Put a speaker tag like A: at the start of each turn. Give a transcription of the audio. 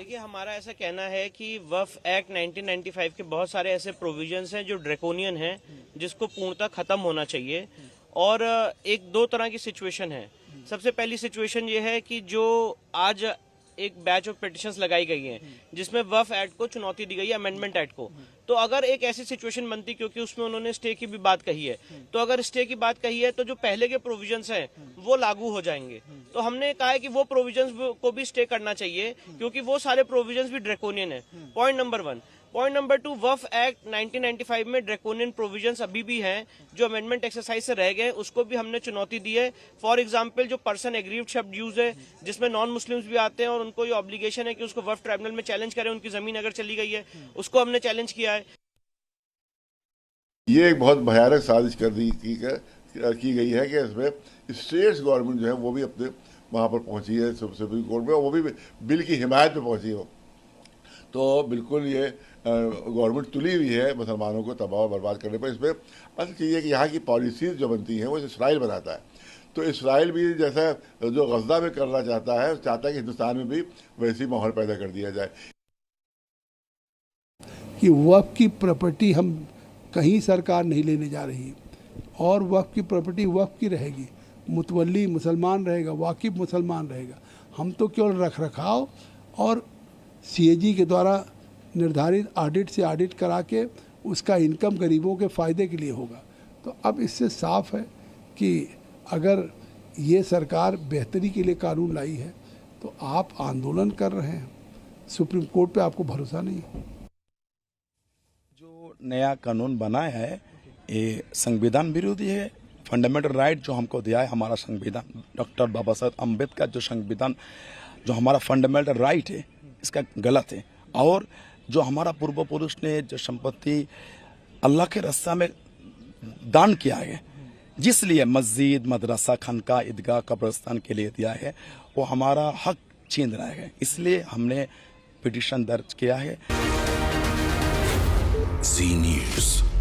A: देखिए, हमारा ऐसा कहना है कि वक्फ एक्ट 1995 के बहुत सारे ऐसे प्रोविजंस हैं जो ड्रैकोनियन हैं, जिसको पूर्णतः खत्म होना चाहिए। और एक दो तरह की सिचुएशन है। सबसे पहली सिचुएशन ये है कि जो आज एक बैच ऑफ पिटिशंस लगाई गई हैं जिसमें वक्फ एक्ट को चुनौती दी गई है, अमेंडमेंट एक्ट को। तो अगर एक ऐसी सिचुएशन बनती, क्योंकि उसमें उन्होंने स्टे की भी बात कही है, तो अगर स्टे की बात कही है तो जो पहले के प्रोविजंस हैं वो लागू हो जाएंगे। तो हमने कहा है कि वो प्रोविजंस को भी स्टे करना चाहिए, क्योंकि वो सारे प्रोविजंस भी ड्रैकोनियन है। Point number 1। पॉइंट नंबर 2, वक्फ एक्ट 1995 में ड्रैकोनियन प्रोविजंस अभी भी हैं जो अमेंडमेंट एक्सरसाइज से रह गए, उसको भी हमने चुनौती दी है। फॉर एग्जांपल, जो पर्सन एग्रीव्ड शब्द यूज है, जिसमें नॉन मुस्लिम्स भी आते हैं और उनको ये ऑब्लिगेशन है कि उसको वक्फ ट्राइब्यूनल में चैलेंज करें, उनकी जमीन अगर चली गई है, उसको हमने चैलेंज किया है।
B: ये एक बहुत भयानक साजिश की गई है कि इसमें स्टेट्स गवर्नमेंट जो है वो भी अपने वहाँ पर पहुँची है सुप्रीम कोर्ट में, और वो भी बिल की हिमायत में पहुँची हो। तो बिल्कुल ये गवर्नमेंट तुली हुई है मुसलमानों को तबाह और बर्बाद करने पर। इसमें असल चीज़ है कि यहाँ की पॉलिसीज़ जो बनती हैं वो इसराइल बनाता है। तो इसराइल भी जैसा जो गज़ा में करना चाहता है कि हिंदुस्तान में भी वैसी माहौल पैदा कर दिया जाए
C: कि वक्फ की प्रॉपर्टी हम कहीं सरकार नहीं लेने जा रही, और वक्फ की प्रॉपर्टी वक्फ की रहेगी। मुतवल्ली मुसलमान रहेगा, वाकिफ मुसलमान रहेगा। हम तो केवल रख रखाव और सीएजी के द्वारा निर्धारित ऑडिट से ऑडिट करा के उसका इनकम गरीबों के फ़ायदे के लिए होगा। तो अब इससे साफ है कि अगर ये सरकार बेहतरी के लिए कानून लाई है तो आप आंदोलन कर रहे हैं, सुप्रीम कोर्ट पे आपको भरोसा नहीं है।
D: जो नया कानून बनाया है ये संविधान विरोधी है। फंडामेंटल राइट जो हमको दिया है हमारा संविधान, डॉक्टर बाबा साहब अम्बेडकर जो संविधान, जो हमारा फंडामेंटल राइट है, इसका गलत है। और जो हमारा पूर्व पुरुष ने जो संपत्ति अल्लाह के रास्ते में दान किया है, जिस लिए मस्जिद, मदरसा, खानका, ईदगाह, कब्रिस्तान के लिए दिया है, वो हमारा हक छीन रहा है। इसलिए हमने पिटीशन दर्ज किया है।
E: जी न्यूज़।